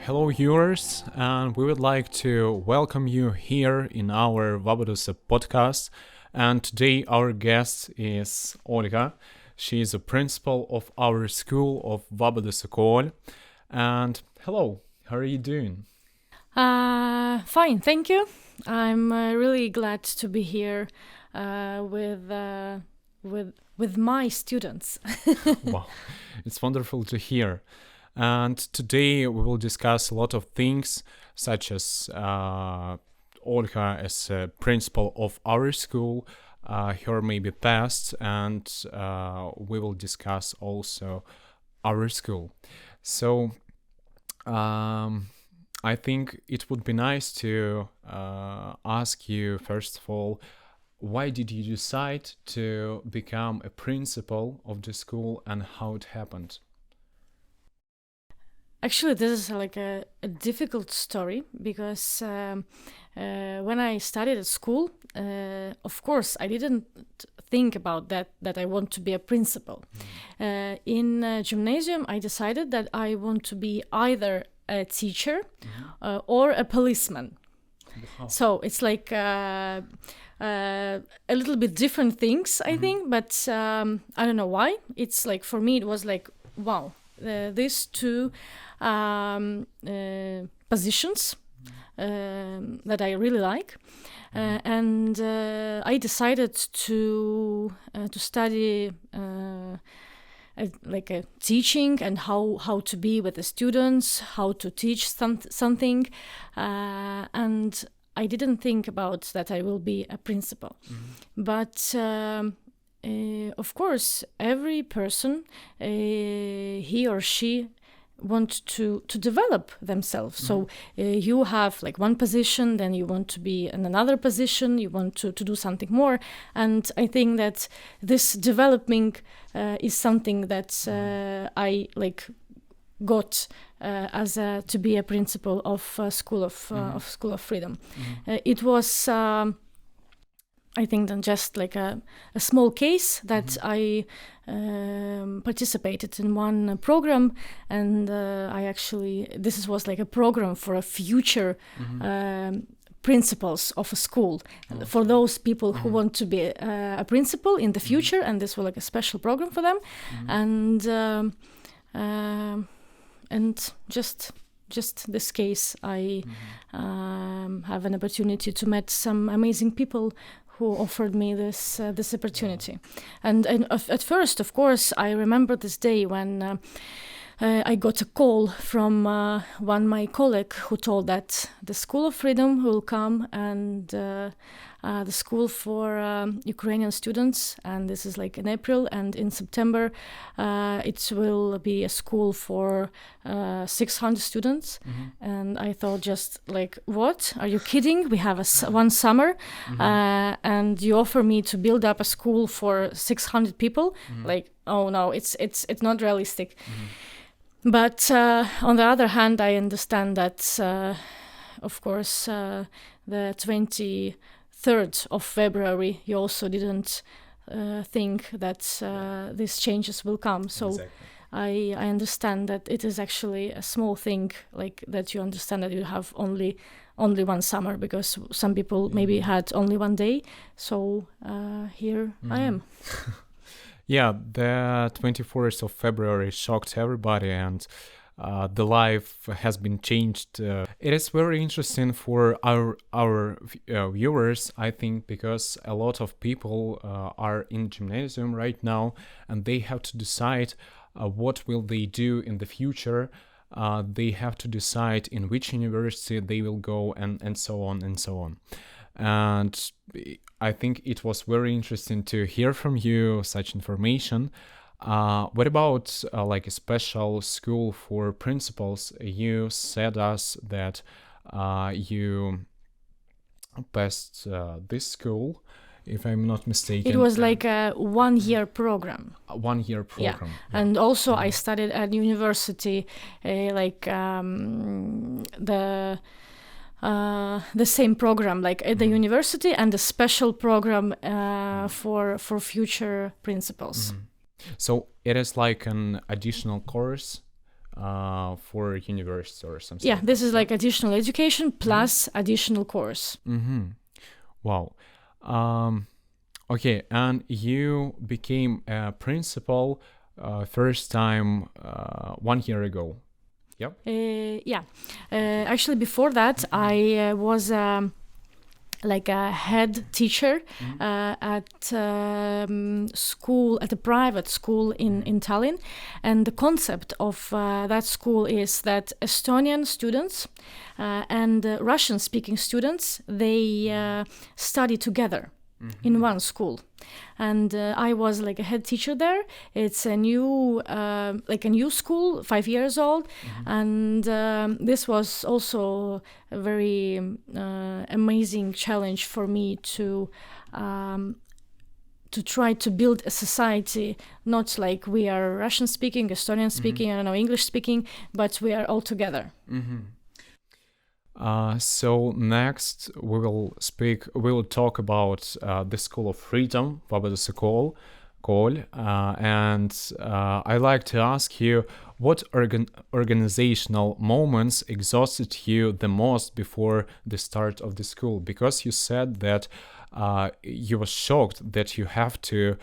Hello, viewers, and we would like to welcome you here in our Vabadusa podcast. And today, our guest is Olga. She is a principal of our school of Vabadusa Kool. And hello, how are you doing? Fine, thank you. I'm really glad to be here with my students. Wow, it's wonderful to hear. And today we will discuss a lot of things, such as Olga as a principal of our school, her maybe past, and we will discuss also our school. So I think it would be nice to ask you, first of all, why did you decide to become a principal of the school and how it happened? Actually, this is like a difficult story because when I studied at school, of course, I didn't think about that I want to be a principal. In gymnasium, I decided that I want to be either a teacher or a policeman. Wow. So it's like a little bit different things, I think, but I don't know why. It's like, for me, it was like, wow, these two positions that I really like. And I decided to study like a teaching and how to be with the students, how to teach something, and I didn't think about that I will be a principal. But of course, every person, he or she want to develop themselves. So you have like one position, then you want to be in another position, you want to do something more. And I think that this developing is something that I like got as to be a principal of School of Freedom. It was I think then just like a small case that I participated in one program, and I actually, this was like a program for a future principals of a school, for those people who want to be a principal in the future, and this was like a special program for them, and just this case, I have an opportunity to meet some amazing people who offered me this opportunity. And at first, of course, I remember this day when I got a call from one my colleague who told that the School of Freedom will come, and the school for Ukrainian students, and this is like in April, and in September it will be a school for 600 students. And I thought, just like, what, are you kidding? We have one summer and you offer me to build up a school for 600 people? Like, oh no, it's not realistic. But on the other hand, I understand that of course the 23rd of February, you also didn't think that these changes will come. So exactly. I understand that it is actually a small thing, like that you understand that you have only one summer, because some people maybe had only one day. So here I am. Yeah, the 24th of February shocked everybody, and the life has been changed. It is very interesting for our viewers, I think, because a lot of people are in gymnasium right now, and they have to decide what will they do in the future. They have to decide in which university they will go, and so on and so on. And I think it was very interesting to hear from you such information. What about like a special school for principals? You said us that you passed this school, if I'm not mistaken. It was like a 1-year program. A 1-year program. Yeah. And also I studied at university, like the same program, like at the university, and a special program for future principals. So it is like an additional course for university or something. Yeah, this is like additional education plus additional course. Wow. Okay, and you became a principal first time 1 year ago. Yep. Yeah. Actually, before that, I was like a head teacher at school, at a private school in Tallinn. And the concept of that school is that Estonian students and Russian-speaking students, they study together in one school. And I was like a head teacher there. It's a new school, 5 years old, and this was also a very amazing challenge for me to try to build a society, not like we are Russian speaking, Estonian speaking, I don't know, English speaking, but we are all together. So next we will talk about the School of Freedom, Vabaduse Kool, and I like to ask you what organizational moments exhausted you the most before the start of the school, because you said that you were shocked that you have to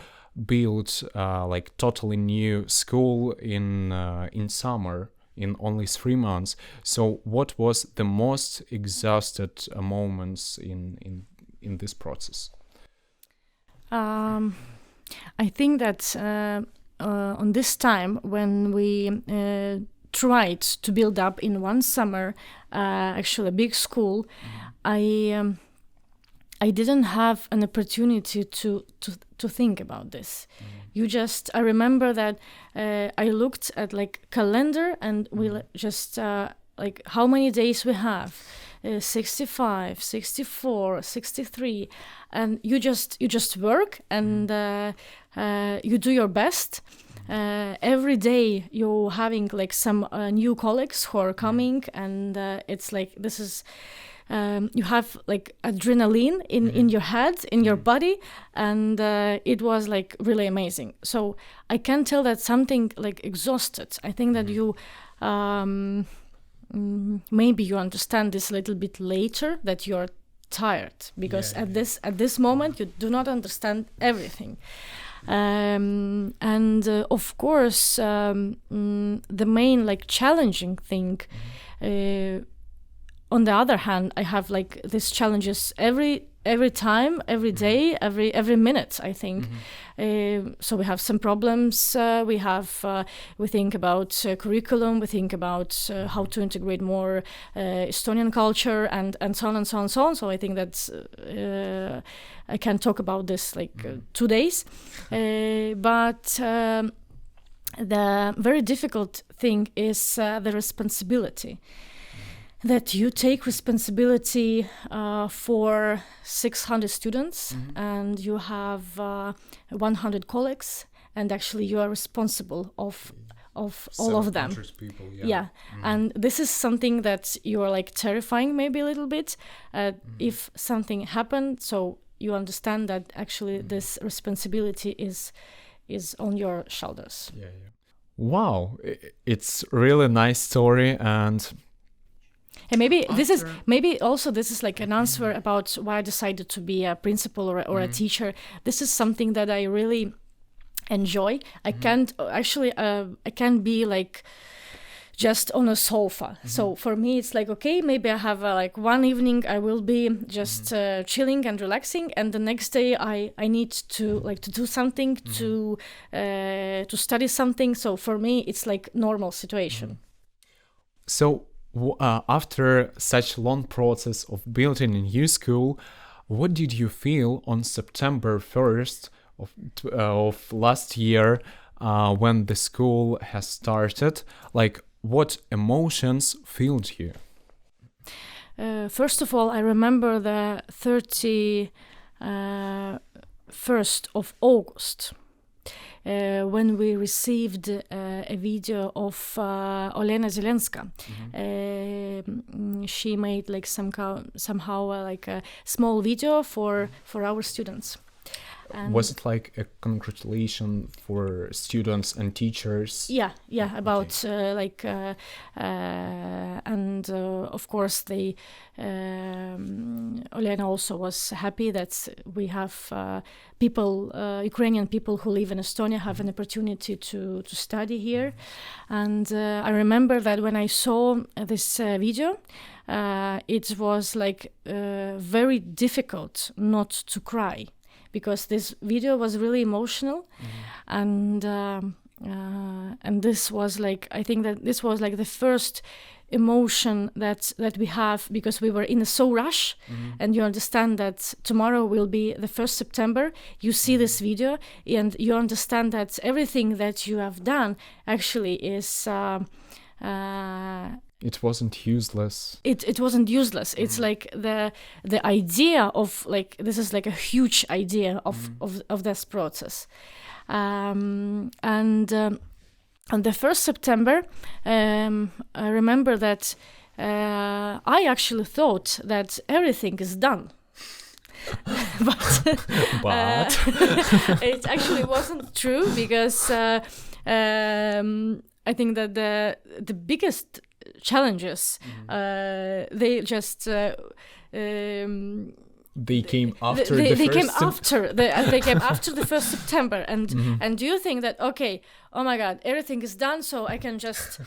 build like totally new school in summer, in only 3 months. So what was the most exhausted moments in this process? I think that on this time when we tried to build up in one summer actually a big school, I didn't have an opportunity to think about this. I remember that I looked at like calendar and we just like how many days we have, 65, 64, 63, and you just work and you do your best. Every day you're having like some new colleagues who are coming, and it's like this is. You have like adrenaline in your head, in your body, and it was like really amazing. So I can tell that something like exhausted. I think that you maybe you understand this a little bit later, that you're tired, because at this moment you do not understand everything. And of course the main like challenging thing, on the other hand, I have like these challenges every time, every day, every minute, I think. So we have some problems. We think about curriculum. We think about how to integrate more Estonian culture and so on and so on and so on. So I think that I can talk about this like 2 days. But the very difficult thing is the responsibility. That you take responsibility for 600 students and you have 100 colleagues, and actually you are responsible of all of them. People, And this is something that you are like terrifying maybe a little bit if something happened. So you understand that actually this responsibility is on your shoulders. Wow, it's really nice story. And maybe this is like an answer about why I decided to be a principal or a teacher. This is something that I really enjoy. I can't be like just on a sofa. So for me, it's like, okay, maybe I have like one evening I will be just chilling and relaxing, and the next day I need to do something, to study something. So for me, it's like normal situation. So after such long process of building a new school, what did you feel on September 1st of last year when the school has started? Like, what emotions filled you? First of all, I remember the 31st of August. When we received a video of Olena Zelenska. She made like somehow like a small video for our students. And was it like a congratulation for students and teachers? yeah, about and of course they Olena also was happy that we have people, Ukrainian people who live in Estonia have an opportunity to study here. And I remember that when I saw this video, it was like very difficult not to cry, because this video was really emotional. And this was like, I think that this was like the first emotion that we have, because we were in a so rush. And you understand that tomorrow will be the 1st September, you see this video and you understand that everything that you have done actually is it wasn't useless. It wasn't useless. It's like the idea of like, this is like a huge idea of this process. And on the 1st September, I remember that I actually thought that everything is done. but it actually wasn't true, because I think that the biggest challenges they just they came after they came after the 1st September. And do you think that, okay, oh my God, everything is done, so I can just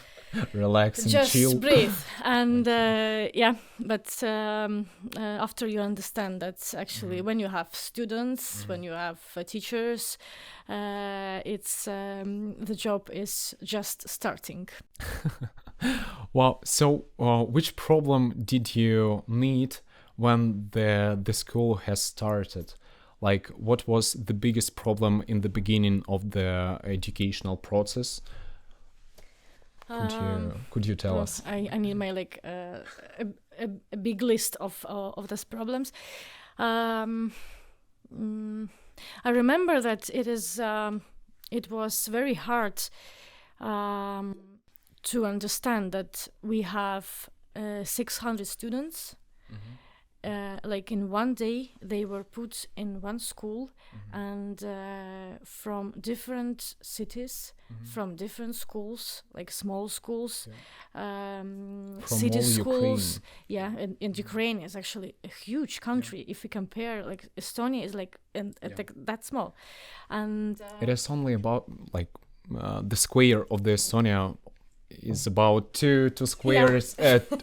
relax and just chill, breathe? And but after you understand that actually when you have students, when you have teachers, it's the job is just starting. Wow. So which problem did you meet when the school has started? Like, what was the biggest problem in the beginning of the educational process? Could you tell us? I need my like a big list of those problems. I remember that it was very hard to understand that we have 600 students. Like in one day they were put in one school, and from different cities, from different schools, like small schools, city schools. Ukraine. And Ukraine is actually a huge country. If we compare, like Estonia is like like that small, and it is only about like the square of the Estonia is about two squares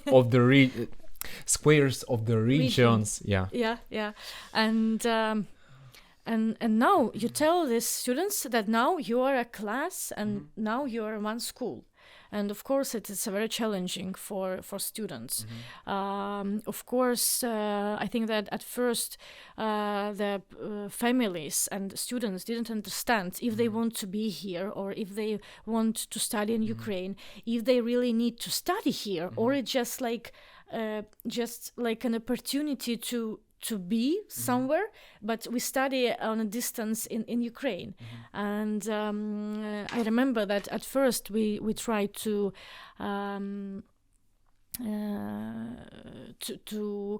of the squares of the regions. And now you tell these students that now you are a class, and now you are one school. And of course it is very challenging for students. Of course, I think that at first the families and students didn't understand if they want to be here, or if they want to study in Ukraine, if they really need to study here, or it's just like an opportunity to be somewhere, but we study on a distance in Ukraine. And I remember that at first we tried to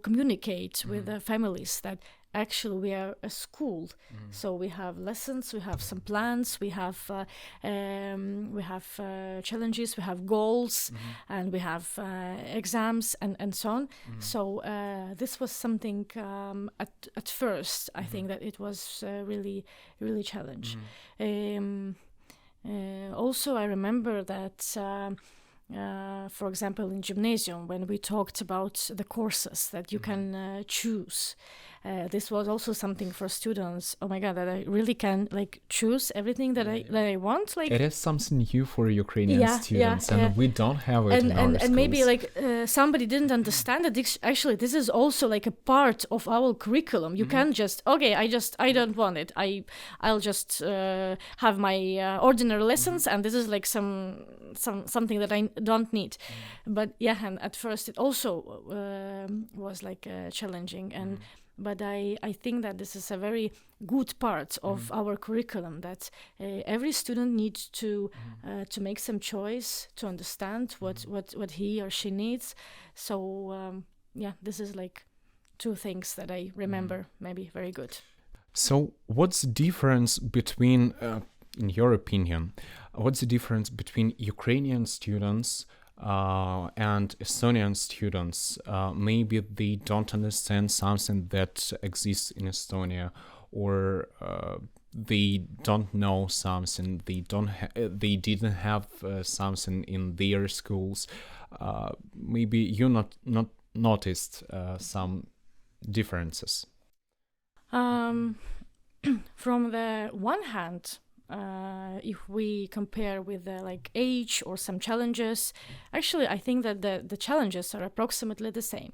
communicate with the families that actually we are a school, so we have lessons, we have some plans, we have challenges, we have goals, and we have exams and so on. So this was something at first I think that it was really challenge. Also I remember that for example in gymnasium, when we talked about the courses that you can choose, this was also something for students. Oh my God, that I really can like choose everything that I want. Like, it is something new for Ukrainian students, and we don't have it in our schools. And maybe like somebody didn't understand that actually this is also like a part of our curriculum. You can't just I don't want it. I'll just have my ordinary lessons, and this is like something that I don't need. But and at first it also was like challenging, and but I think that this is a very good part of our curriculum, that every student needs to make some choice, to understand what he or she needs. So this is like two things that I remember maybe very good. So, what's the difference between, in your opinion, what's the difference between Ukrainian students and Estonian students? Maybe they don't understand something that exists in Estonia, or they don't know something. They didn't have something in their schools. Maybe you not noticed some differences. From the one hand, if we compare with the like age or some challenges, actually I think that the challenges are approximately the same.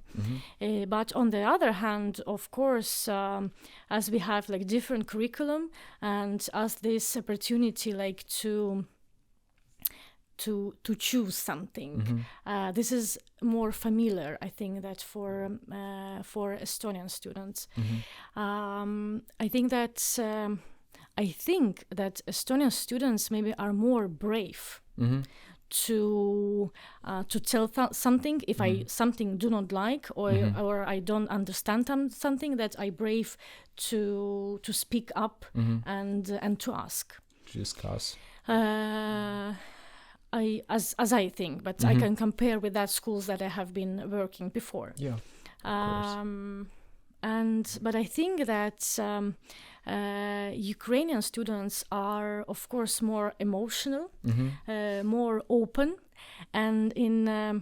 But on the other hand, of course, as we have like different curriculum and as this opportunity like to choose something, this is more familiar, I think, that for Estonian students. I think that Estonian students maybe are more brave to tell something if I something do not like, or I don't understand something, that I brave to speak up and to ask, To discuss. As I think, but I can compare with that schools that I have been working before. Yeah. But I think that Ukrainian students are, of course, more emotional, more open, and in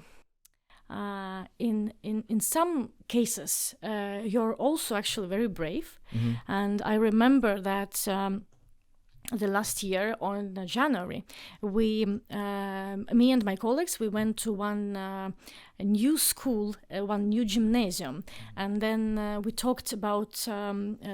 some cases, you're also actually very brave. And I remember that. The last year on January, me and my colleagues, we went to one new school, one new gymnasium, and then we talked about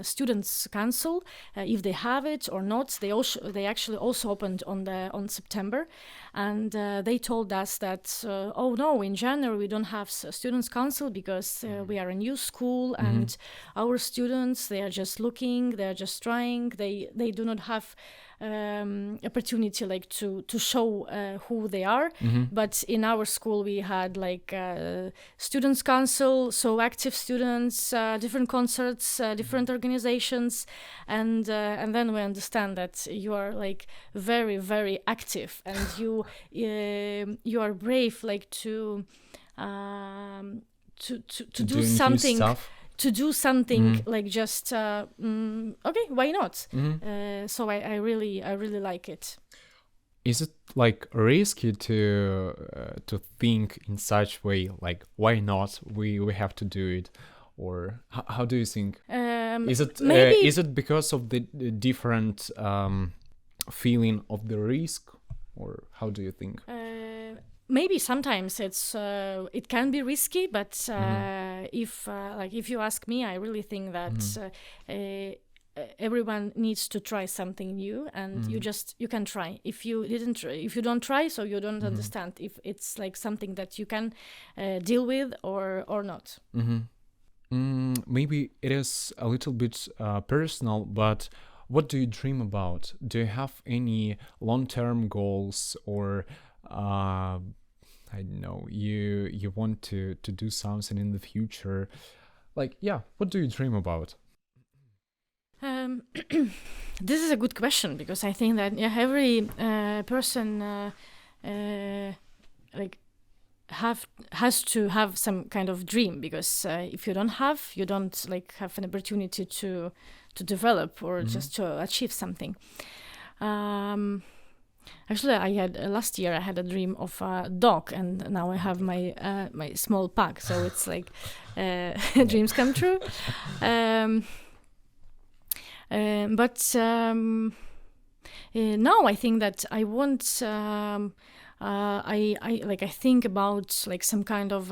students' council, if they have it or not. They actually also opened on September, and they told us that oh no, in January we don't have students' council because we are a new school, and our students, they are just looking, they are just trying, they do not have opportunity like to show who they are. But in our school we had like students council, so active students, different concerts, different organizations, and then we understand that you are like very, very active, and you are brave like to do something. To do something like just okay, why not? So I really like it. Is it like risky to think in such way, like why not? We have to do it, or how do you think? Is it because of the different feeling of the risk, or how do you think? Maybe sometimes it can be risky, but if you ask me, I really think that everyone needs to try something new, and you can try. If you don't try, so you don't understand if it's like something that you can deal with or not. Maybe it is a little bit personal, but what do you dream about? Do you have any long-term goals, or I don't know, you want to do something in the future? Like, yeah, what do you dream about? This is a good question, because I think that every person like has to have some kind of dream, because if you don't like have an opportunity to develop or just to achieve something. Actually, I had last year I had a dream of a dog, and now I have my my small pug. So it's like dreams come true. But now I think that I want. I think about like some kind of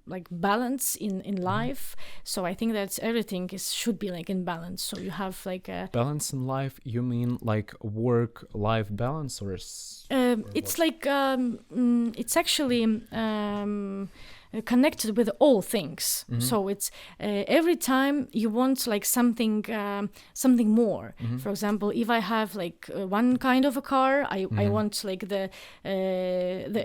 like balance in life. So I think that everything should be like in balance. So you have like a balance in life. You mean like work-life balance, or it's like it's actually connected with all things. So it's every time you want like something more. For example, if I have like one kind of a car, I want like the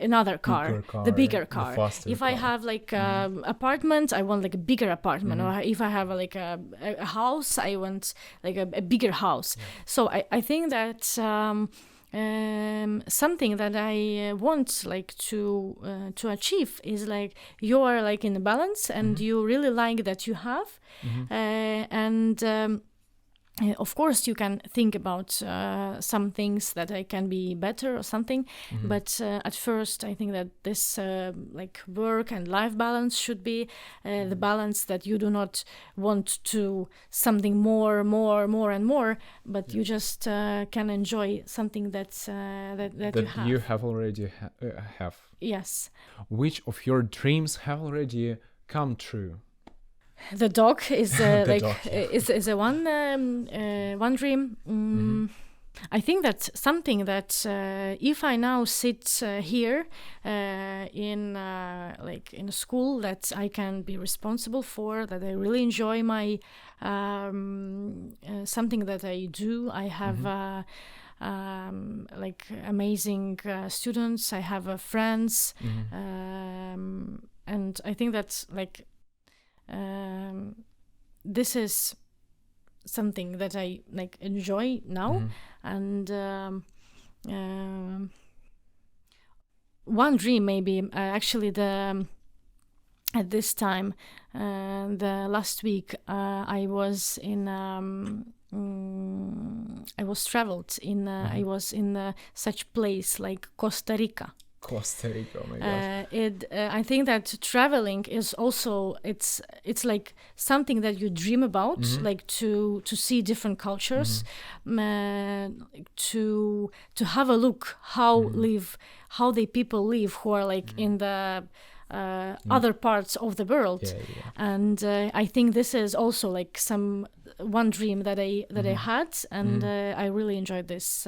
another car, the bigger car. If I have like apartment, I want like a bigger apartment. Or if I have like a house, I want like a bigger house. So I think that something that I want like to achieve is like you are like in balance and you really like that you have and of course you can think about some things that I can be better or something, but at first I think that this like work and life balance should be the balance that you do not want to something more and more, but you just can enjoy something that's that you have already have. Yes. Which of your dreams have already come true? The dog is like dog, is a one dream. I think that's something that if I now sit here in like in a school that I can be responsible for, that I really enjoy my something that I do. I have like amazing students. I have friends, and I think that's like. This is something that I like enjoy now, and one dream maybe actually the at this time the last week I was in I was traveled in I was in such place like Costa Rica. Costa Rica, oh my gosh. I think that traveling is also it's like something that you dream about, like to see different cultures, to have a look how the people live who are like in the other parts of the world, and I think this is also like one dream that I had, and I really enjoyed this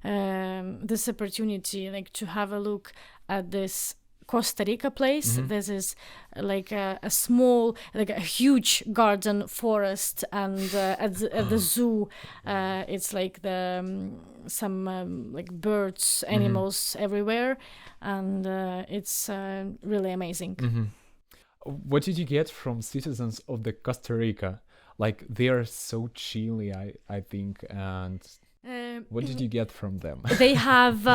this opportunity, like to have a look at this Costa Rica place. This is like a small, like a huge garden forest, and at the zoo, it's like some like birds, animals everywhere, and it's really amazing. What did you get from citizens of the Costa Rica? Like they are so chilly, I think, and. What did you get from them? They have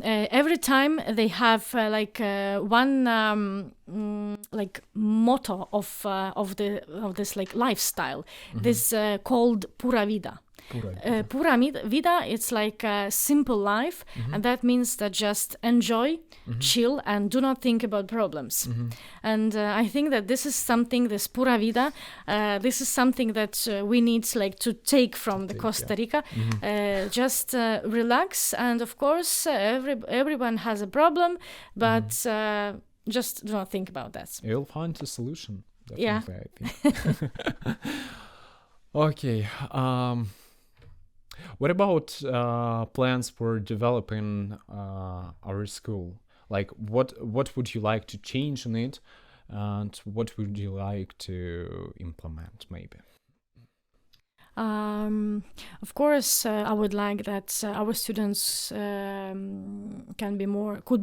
every time they have like one like motto of this like lifestyle. This called Pura Vida. Pura Vida, it's like a simple life, and that means that just enjoy, chill, and do not think about problems. And I think that this is something, this Pura Vida, this is something that we need like to take from the Costa Rica. Just relax, and of course everyone has a problem, but just do not think about that. You'll find a solution, definitely, yeah. I think. Okay. What about plans for developing our school? Like, what would you like to change in it, and what would you like to implement, maybe? Of course, I would like that our students could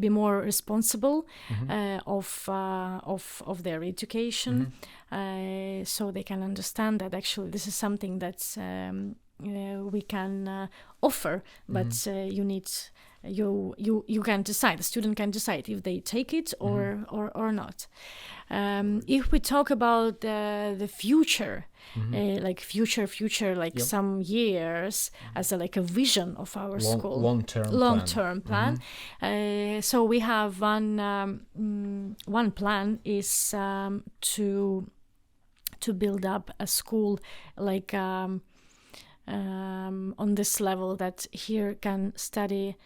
be more responsible of their education, so they can understand that actually this is something that we can offer, but you can decide. The student can decide if they take it or not. If we talk about the future, like future, like some years as like a vision of our school, long-term plan. So we have one plan is to build up a school like. On this level that here can study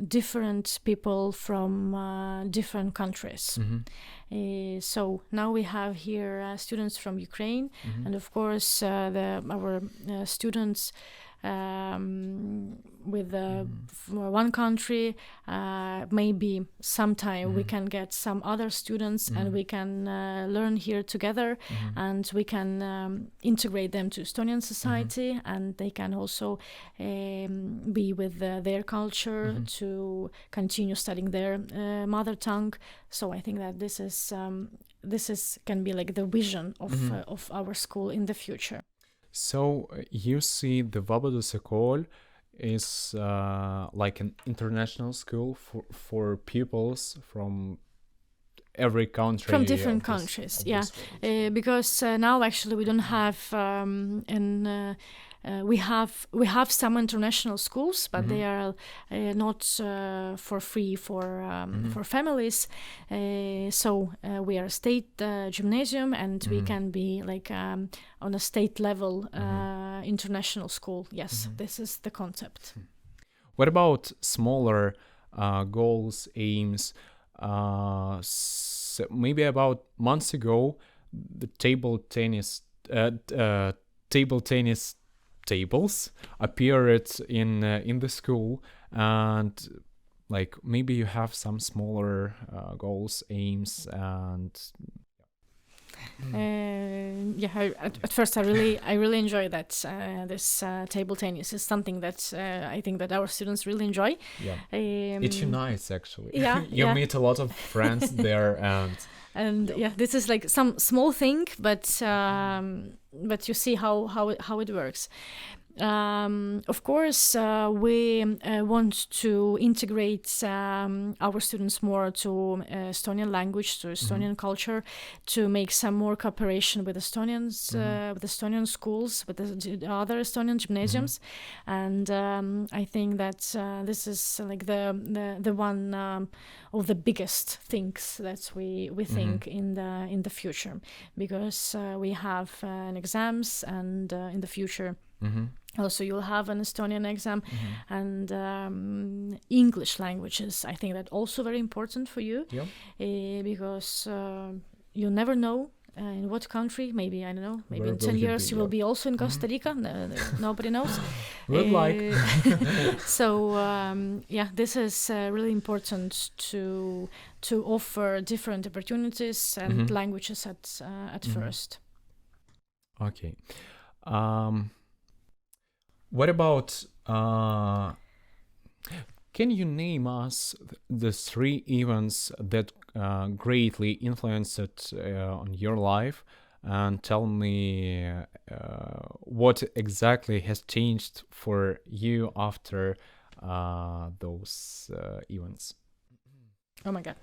different people from different countries. So now we have here students from Ukraine, and of course our students with one country. Maybe sometime we can get some other students and we can learn here together, and we can integrate them to Estonian society, and they can also be with their culture to continue studying their mother tongue. So I think that this is can be like the vision of our school in the future. So you see the Vabaduse Kool is like an international school for pupils from every country, from different countries, yeah, because now actually we don't have we have some international schools, but they are not for free for families. So we are a state gymnasium, and we can be like on a state level international school. Yes, this is the concept. What about smaller goals, aims? So maybe about months ago, the table tennis tables appeared in the school, and like maybe you have some smaller goals, aims, and at first I really enjoy that this table tennis is something that I think that our students really enjoy. It unites actually. You meet a lot of friends there, and this is like some small thing, but you see how it works. Of course, we want to integrate our students more to Estonian language, to Estonian culture, to make some more cooperation with Estonians, with Estonian schools, with the other Estonian gymnasiums, and I think that this is like the one of the biggest things that we think in the future, because we have exams, and in the future. Also, you'll have an Estonian exam, and English languages. I think that also very important for you, because you never know in what country. Maybe I don't know. Maybe in 10 years you will be also in Costa Rica. Nobody knows. Good luck. So this is really important to offer different opportunities and languages at first. Okay. What about, can you name us the 3 events that greatly influenced on your life, and tell me what exactly has changed for you after those events? Oh my God.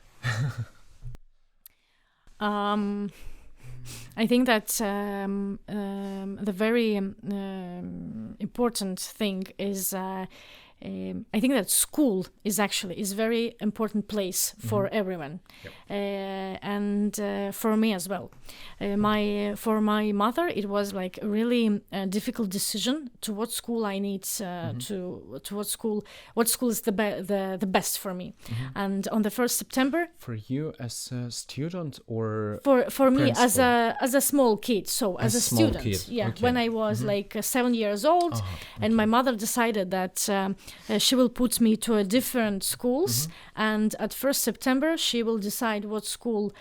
I think that the very important thing is I think that school is very important place for everyone, and for me as well. For my mother, it was like a really difficult decision to what school I need to what school is the best for me. And on the 1st September, for you as a student, or for me as a small kid, so as a student, kid. When I was like 7 years old, and my mother decided that she will put me to a different schools, and at 1st September she will decide what school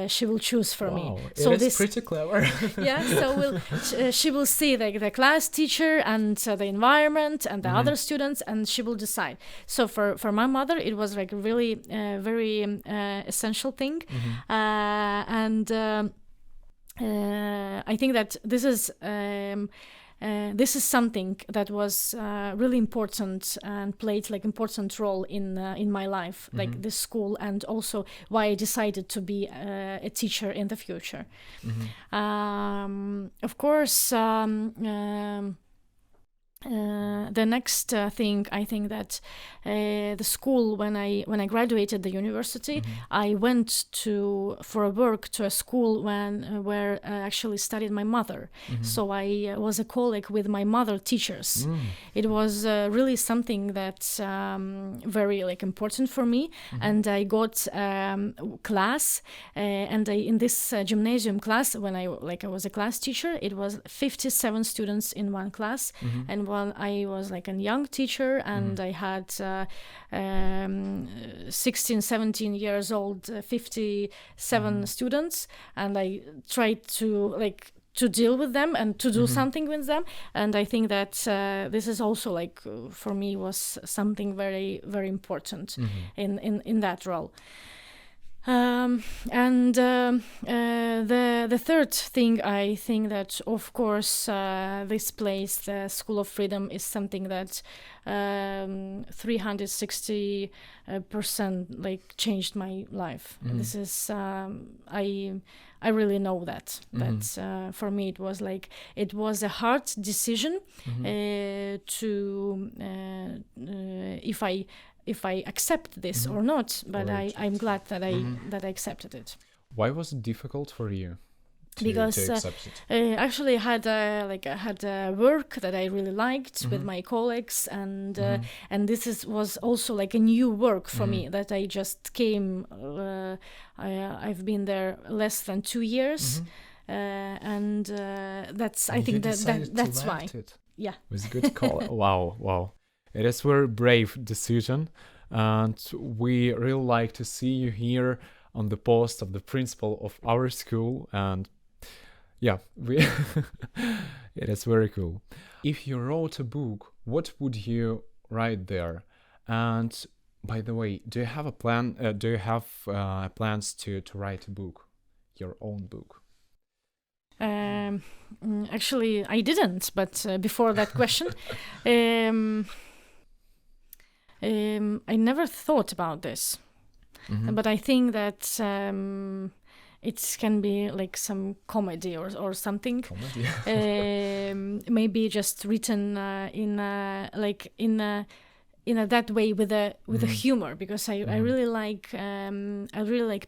she will choose for me. So this is pretty clever. So she will see the class teacher and the environment and the other students, and she will decide. So for my mother, it was like really very essential thing, and I think that this is something that was really important and played like important role in my life, like this school, and also why I decided to be a teacher in the future. Of course, the next thing, I think that the school, when I graduated the university, I went for a work to a school where actually studied my mother. So I was a colleague with my mother teachers. It was really something that's very like important for me, and I got class, and in this gymnasium class, when I was a class teacher, it was 57 students in one class, and when I was like a young teacher, and I had 16, 17 years old, 57 students, and I tried to deal with them and to do something with them. And I think that this is also like for me was something very, very important in that role. And the third thing, I think that of course this place, the School of Freedom, is something that 360% like changed my life. This is I really know that for me it was a hard decision to if I accept this or not, but I'm glad that I accepted it. Why was it difficult for you to accept it? Actually, I had work that I really liked with my colleagues, and this was also like a new work for me that I just came. I've been there less than 2 years, and that's I think that's why. Yeah, it was a good call. Wow. It is a very brave decision, and we really like to see you here on the post of the principal of our school. And yeah, it is very cool. If you wrote a book, what would you write there? And by the way, do you have a plan? Do you have plans to write a book, your own book? Actually, I didn't. But before that question. I never thought about this, but I think that it can be like some comedy or something. Comedy. Maybe just written in that way with a humor, because I really like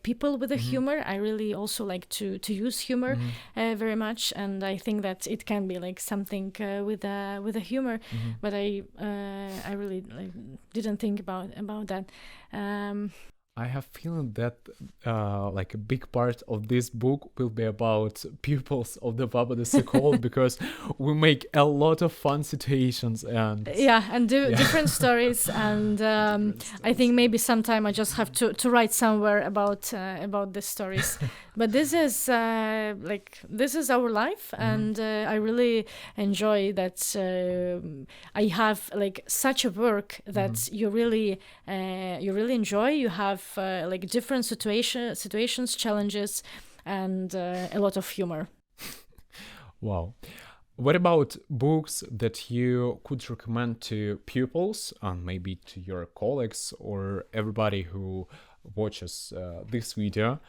people with a humor. I really also like to use humor very much, and I think that it can be like something with a humor. But I really didn't think about that. I have feeling that like a big part of this book will be about pupils of the Vabada School, because we make a lot of fun situations and different stories, and I think maybe sometime I just have to write somewhere about the stories. But this is our life, and I really enjoy that I have like such a work that you really enjoy. You have like different situations, challenges, and a lot of humor. Wow. What about books that you could recommend to pupils and maybe to your colleagues or everybody who watches this video?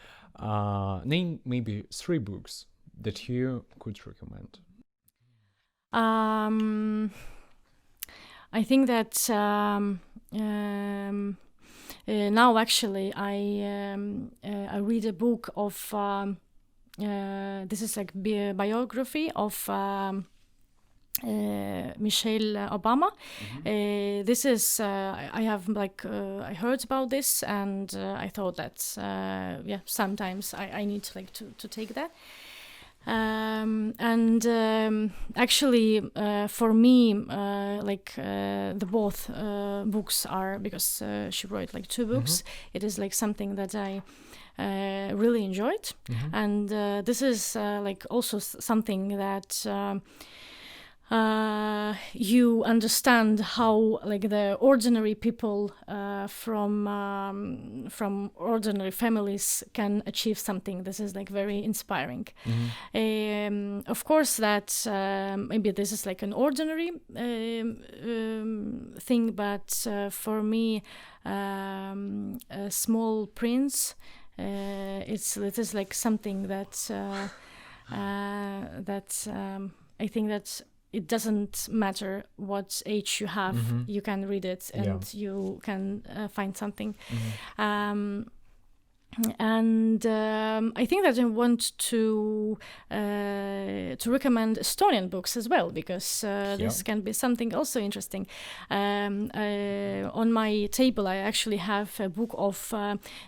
Name maybe 3 books that you could recommend. I think that now actually I read a book of this is like biography of Michelle Obama. This is I have I heard about this, and I thought that sometimes I need to take that. Actually, for me, the both books are, because she wrote like 2 books. It is like something that I really enjoyed, and this is like also something that you understand how like the ordinary people from ordinary families can achieve something. This is like very inspiring. Of course that maybe this is like an ordinary thing, but for me, Small Prince, it is like something that I think that it doesn't matter what age you have, you can read it and you can find something. And I think that I want to recommend Estonian books as well, because this can be something also interesting. On my table, I actually have a book of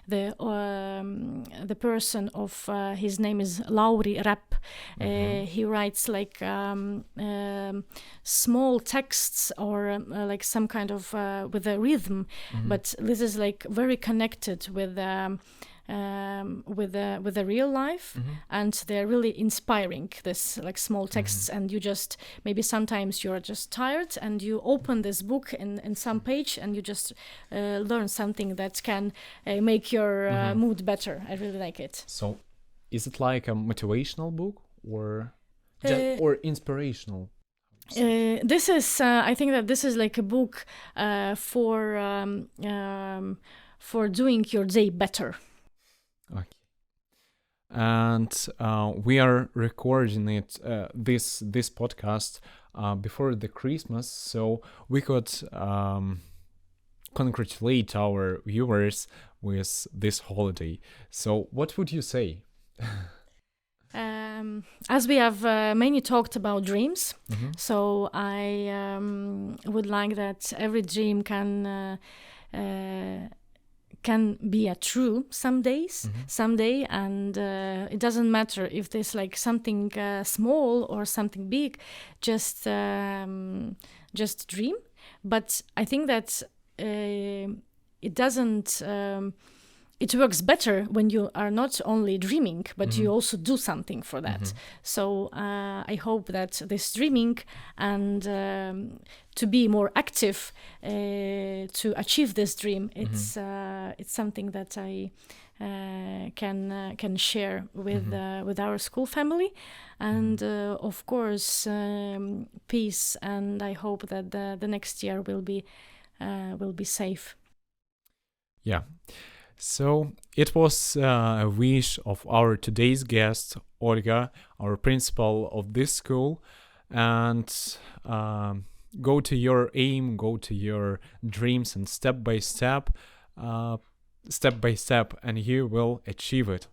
the person of his name is Lauri Räpp. He writes like small texts or like some kind of with a rhythm, but this is like very connected with the real life, and they're really inspiring, this like small texts. And you just, maybe sometimes you're just tired and you open this book in some page and you just learn something that can make your mood better. I really like it. So is it like a motivational book or or inspirational? This is I think that this is like a book for doing your day better. Okay. And we are recording it this podcast before the Christmas, so we could congratulate our viewers with this holiday. So what would you say? As we have mainly talked about dreams, so I would like that every dream can be a true someday, and it doesn't matter if there's like something small or something big, just dream. But I think that it doesn't. It works better when you are not only dreaming, but you also do something for that. So I hope that this dreaming and to be more active to achieve this dream, it's something that I can share with our school family, and of course peace. And I hope that the next year will be safe. Yeah. So it was a wish of our today's guest, Olga, our principal of this school, and go to your aim, go to your dreams, and step by step, and you will achieve it.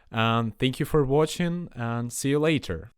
And thank you for watching, and see you later.